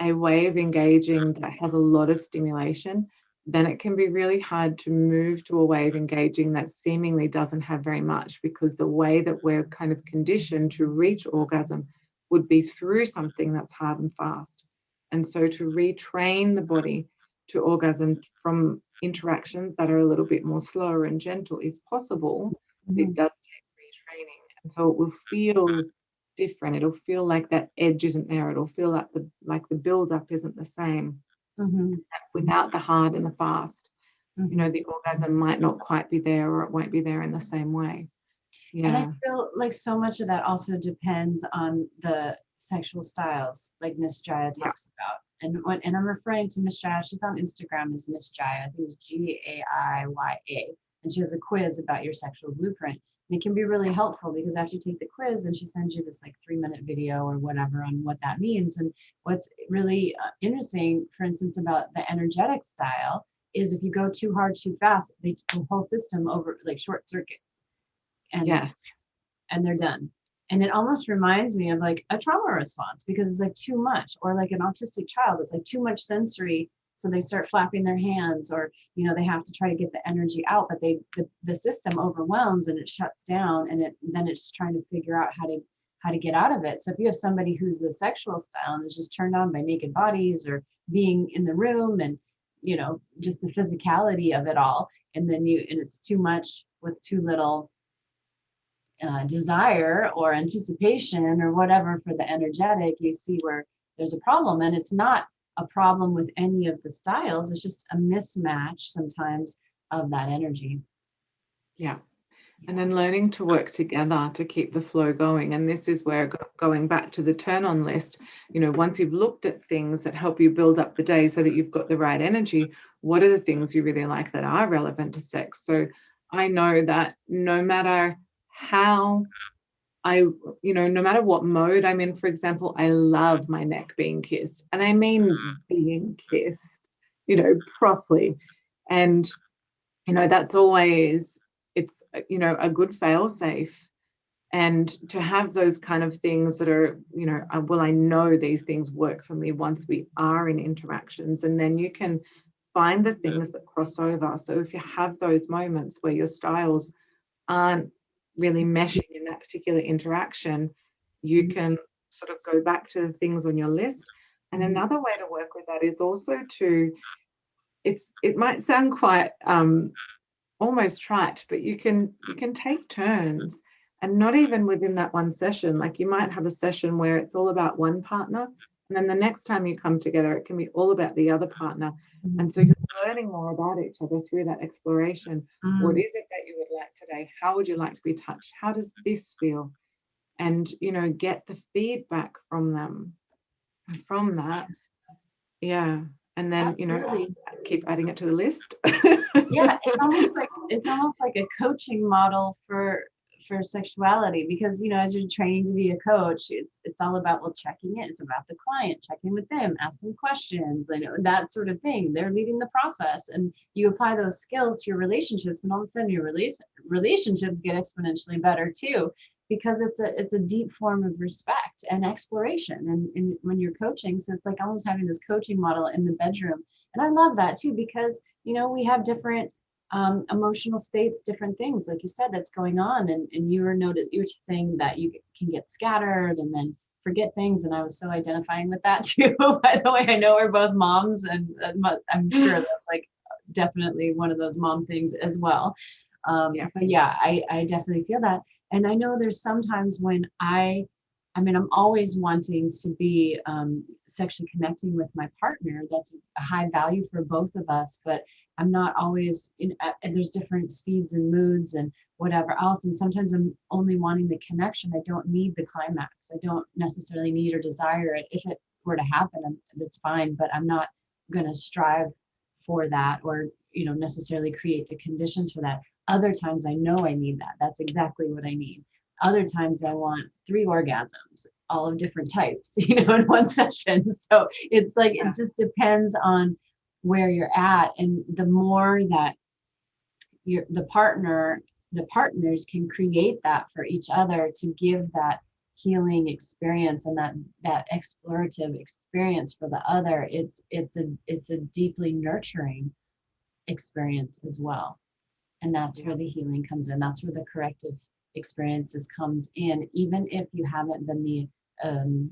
a way of engaging that has a lot of stimulation, then it can be really hard to move to a way of engaging that seemingly doesn't have very much, because the way that we're kind of conditioned to reach orgasm would be through something that's hard and fast. And so to retrain the body to orgasm from interactions that are a little bit more slower and gentle is possible. It does take retraining. And so it will feel different. It'll feel like that edge isn't there. It'll feel like the build-up isn't the same. Without the hard and the fast, you know, the orgasm might not quite be there, or it won't be there in the same way. And I feel like so much of that also depends on the sexual styles, like Miss Jaya talks about. And I'm referring to Miss Jaya. She's on Instagram as Miss Jaya. I think it's Gaiya. And she has a quiz about your sexual blueprint. And it can be really helpful, because after you take the quiz, and she sends you this like 3-minute video or whatever on what that means. And what's really interesting, for instance, about the energetic style is if you go too hard, too fast, the whole system over like short circuits. And and they're done. And it almost reminds me of like a trauma response, because it's like too much, or like an autistic child, it's like too much sensory, so they start flapping their hands, or you know, they have to try to get the energy out, but the system overwhelms and it shuts down, and then it's trying to figure out how to get out of it. So if you have somebody who's the sexual style and is just turned on by naked bodies or being in the room, and you know, just the physicality of it all, and it's too much with too little desire or anticipation or whatever for the energetic, you see where there's a problem. And it's not a problem with any of the styles, it's just a mismatch sometimes of that energy. And then learning to work together to keep the flow going. And this is where, going back to the turn on list, you know, once you've looked at things that help you build up the day so that you've got the right energy, what are the things you really like that are relevant to sex? So I know that no matter how no matter what mode I'm in, for example, I love my neck being kissed. And I mean being kissed, you know, properly. And, you know, that's always, it's, you know, a good fail safe. And to have those kind of things that are, you know, well, I know these things work for me once we are in interactions. And then you can find the things that cross over. So if you have those moments where your styles aren't really meshing in that particular interaction, you can sort of go back to the things on your list. And another way to work with that is also to, it might sound quite almost trite, but you can take turns, and not even within that one session. Like you might have a session where it's all about one partner, and then the next time you come together, it can be all about the other partner. And so you're learning more about each other through that exploration. What is it that you would like today? How would you like to be touched? How does this feel? And, you know, get the feedback from them. And from that, and then, you know, keep adding it to the list. It's almost like a coaching model for sexuality, because you know, as you're training to be a coach, it's all about checking in. It's about the client, checking with them, ask them questions, you know, that sort of thing. They're leading the process, and you apply those skills to your relationships, and all of a sudden your relationships get exponentially better too, because it's a deep form of respect and exploration, and when you're coaching. So it's like almost having this coaching model in the bedroom. And I love that too, because you know, we have different emotional states, different things, like you said, that's going on. And you were saying that you can get scattered and then forget things. And I was so identifying with that too. By the way, I know we're both moms, and I'm sure that's like definitely one of those mom things as well. But yeah, I definitely feel that. And I know there's sometimes when I'm always wanting to be sexually connecting with my partner. That's a high value for both of us, but I'm not always and there's different speeds and moods and whatever else. And sometimes I'm only wanting the connection. I don't need the climax. I don't necessarily need or desire it. If it were to happen, that's fine, but I'm not going to strive for that, or, you know, necessarily create the conditions for that. Other times I know I need that. That's exactly what I need. Other times I want 3 orgasms, all of different types, you know, in one session. So it's like, it just depends on where you're at. And the more that the partner the partners can create that for each other to give that healing experience and that explorative experience for the other, it's a deeply nurturing experience as well. And that's where the healing comes in. That's where the corrective experiences comes in, even if you haven't been the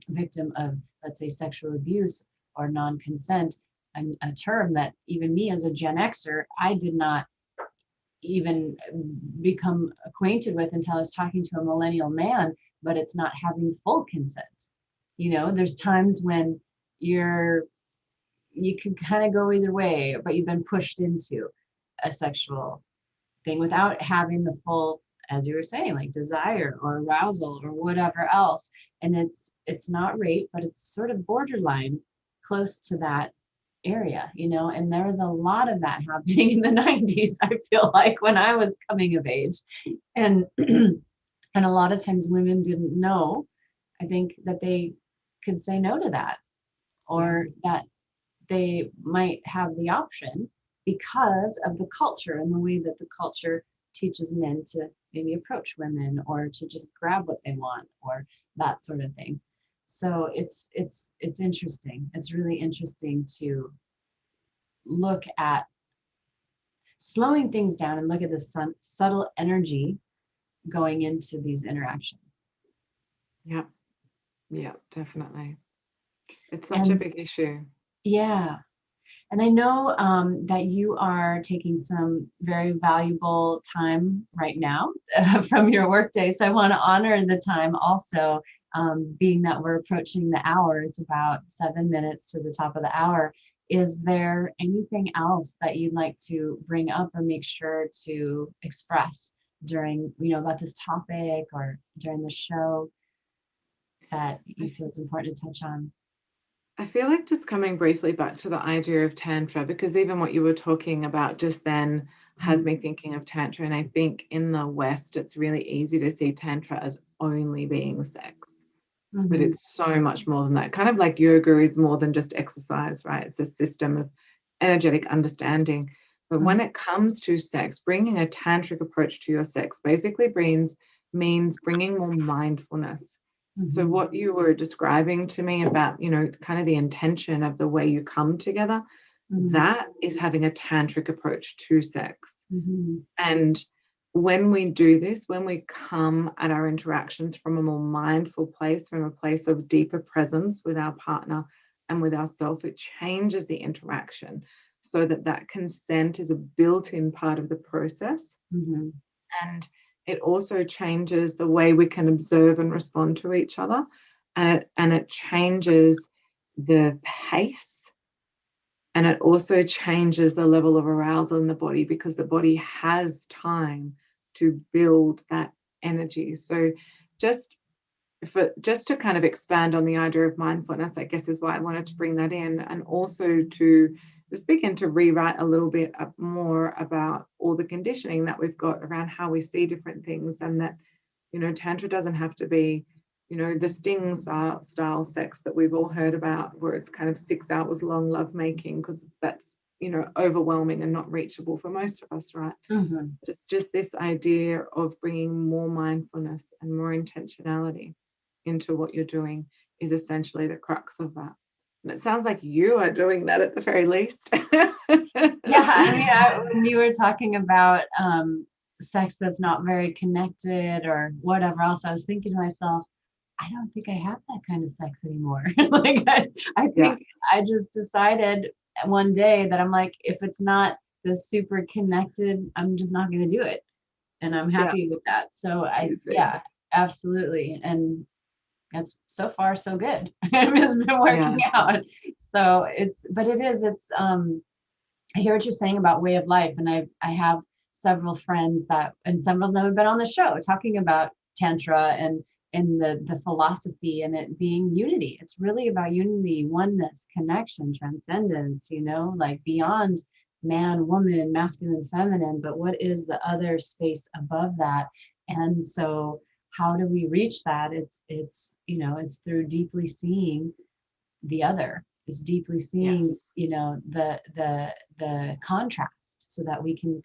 victim of, let's say, sexual abuse or non-consent, a term that even me as a Gen Xer, I did not even become acquainted with until I was talking to a millennial man, but it's not having full consent. You know, there's times when you can kind of go either way, but you've been pushed into a sexual thing without having the full, as you were saying, like desire or arousal or whatever else. And it's not rape, but it's sort of borderline close to that area, you know. And there was a lot of that happening in the 90s, I feel like, when I was coming of age. And and a lot of times women didn't know, I think, that they could say no to that, or that they might have the option because of the culture and the way that the culture teaches men to maybe approach women or to just grab what they want or that sort of thing. So it's interesting. It's really interesting to look at slowing things down and look at the subtle energy going into these interactions. Yeah, yeah, definitely. It's such a big issue. Yeah. And I know that you are taking some very valuable time right now from your workday. So I want to honor the time also, being that we're approaching the hour. It's about 7 minutes to the top of the hour. Is there anything else that you'd like to bring up or make sure to express during, you know, about this topic or during the show that you feel it's important to touch on? I feel like just coming briefly back to the idea of Tantra, because even what you were talking about just then has me thinking of Tantra. And I think in the West, it's really easy to see Tantra as only being sex. But it's so much more than that. Kind of like yoga is more than just exercise, right? It's a system of energetic understanding. But when it comes to sex, bringing a tantric approach to your sex basically means bringing more mindfulness. So what you were describing to me about, you know, kind of the intention of the way you come together, that is having a tantric approach to sex. And when we do this, when we come at our interactions from a more mindful place, from a place of deeper presence with our partner and with ourselves, it changes the interaction so that consent is a built-in part of the process. And it also changes the way we can observe and respond to each other. And it changes the pace. And it also changes the level of arousal in the body, because the body has time to build that energy. So just to kind of expand on the idea of mindfulness, I guess is why I wanted to bring that in, and also to just begin to rewrite a little bit more about all the conditioning that we've got around how we see different things, and that, you know, Tantra doesn't have to be, you know, the Sting style sex that we've all heard about, where it's kind of 6 hours long lovemaking, because that's, you know, overwhelming and not reachable for most of us, right? But it's just this idea of bringing more mindfulness and more intentionality into what you're doing is essentially the crux of that. And it sounds like you are doing that at the very least. Yeah, I mean, when you were talking about sex that's not very connected or whatever else, I was thinking to myself, I don't think I have that kind of sex anymore. Like I think I just decided one day that I'm like, if it's not this super connected, I'm just not going to do it. And I'm happy with that. So yeah, absolutely. And it's so far so good. It's been working out. So it's I hear what you're saying about way of life. And I have several friends and several of them have been on the show talking about Tantra and the philosophy and it being unity. It's really about unity, oneness, connection, transcendence, you know, like beyond man, woman, masculine, feminine, but what is the other space above that? And so how do we reach that? It's you know, it's through deeply seeing the other is deeply seeing, Yes. you know, the contrast, so that we can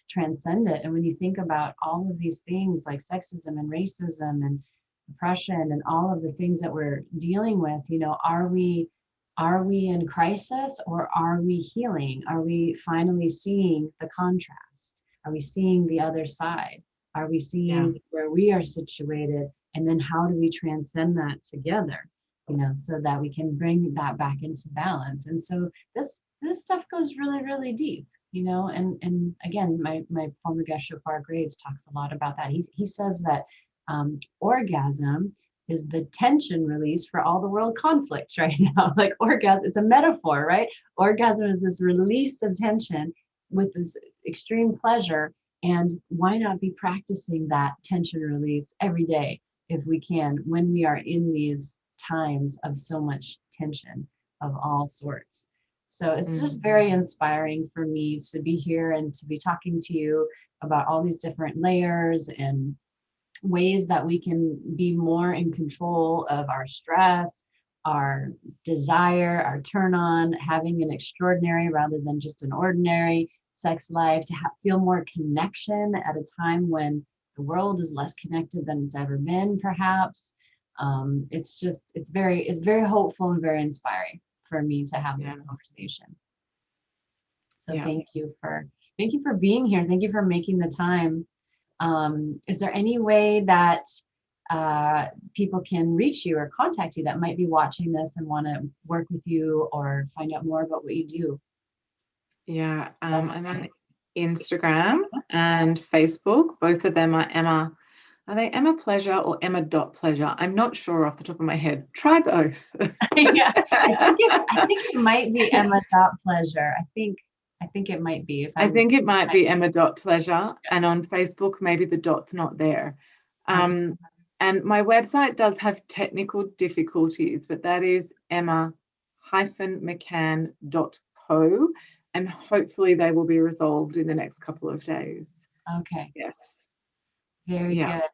transcend it. And when you think about all of these things like sexism and racism and oppression and all of the things that we're dealing with, you know, are we in crisis, or are we healing? Are we finally seeing the contrast? Are we seeing the other side? Are we Yeah. seeing where we are situated? And then how do we transcend that together? You know, so that we can bring that back into balance. And so this stuff goes really, really deep, you know, and again, my former guest Shofar Graves talks a lot about that. He says that orgasm is the tension release for all the world conflicts right now. Like orgasm, it's a metaphor, right? Orgasm is this release of tension with this extreme pleasure. And why not be practicing that tension release every day if we can, when we are in these times of so much tension of all sorts? So it's just very inspiring for me to be here and to be talking to you about all these different layers and ways that we can be more in control of our stress, our desire, our turn on, having an extraordinary rather than just an ordinary sex life, to feel more connection at a time when the world is less connected than it's ever been, perhaps. It's very hopeful and very inspiring for me to have this Yeah. conversation. So Yeah. thank you for being here. Thank you for making the time. Is there any way that people can reach you or contact you that might be watching this and want to work with you or find out more about what you do? Yeah. Best I'm way. on Instagram and Facebook. Both of them are Emma. Are they Emma Pleasure or Emma.pleasure? I'm not sure off the top of my head. Try both. Yeah, I think it might be Emma dot pleasure. I think it might be if I I'm. think it might be Emma.pleasure, and on Facebook, maybe the dot's not there. Okay. And my website does have technical difficulties, but that is emma-mccann.co, and hopefully they will be resolved in the next couple of days. Okay. Yes. Very Yeah. good.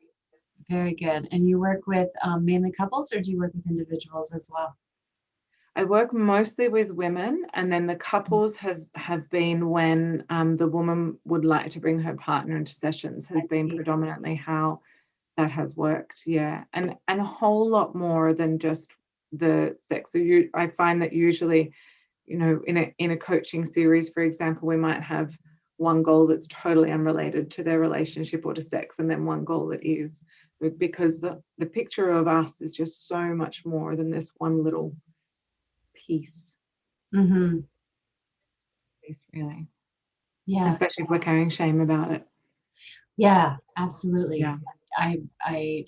Very good. And you work with mainly couples, or do you work with individuals as well? I work mostly with women, and then the couples have been when the woman would like to bring her partner into sessions, I has been see. predominantly how that has worked. Yeah. And a whole lot more than just the sex. So I find that usually, you know, in a coaching series, for example, we might have one goal that's totally unrelated to their relationship or to sex, and then one goal that is, because the picture of us is just so much more than this one little piece. Mm-hmm. Really, Yeah. especially if we're carrying shame about it. Yeah, absolutely. Yeah. I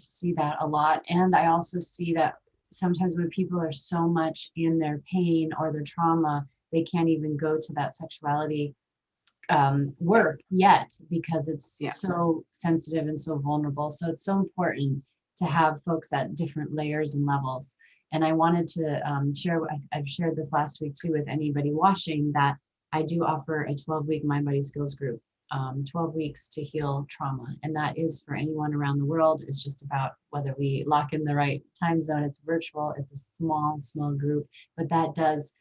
see that a lot. And I also see that sometimes when people are so much in their pain or their trauma, they can't even go to that sexuality work yet, because it's Yeah. so sensitive and so vulnerable. So it's so important to have folks at different layers and levels. And I wanted to share, I've shared this last week too with anybody watching, that I do offer a 12-week Mind Body Skills group, 12 weeks to heal trauma. And that is for anyone around the world. It's just about whether we lock in the right time zone. It's virtual, it's a small group, but that does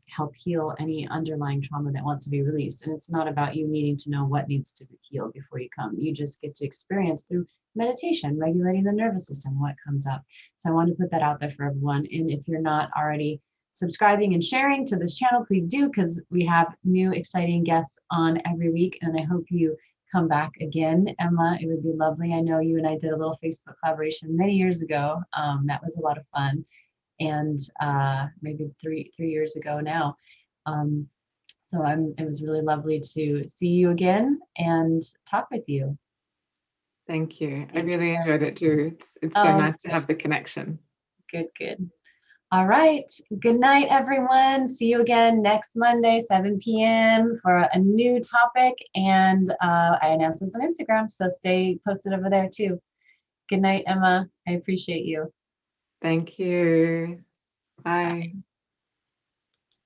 help heal any underlying trauma that wants to be released. And it's not about you needing to know what needs to be healed before you come. You just get to experience through meditation, regulating the nervous system, what comes up. So I want to put that out there for everyone. And if you're not already subscribing and sharing to this channel, please do, because we have new exciting guests on every week. And I hope you come back again, Emma. It would be lovely. I know you and I did a little Facebook collaboration many years ago. That was a lot of fun. And maybe three years ago now. Um, so it was really lovely to see you again and talk with you. Thank you. I really enjoyed it too. It's so Oh, nice to have the connection. good. All right. Good night, everyone. See you again next Monday, 7 p.m. for a new topic. And I announce this on Instagram, so stay posted over there too. Good night, Emma. I appreciate you. Thank you. Bye. Bye.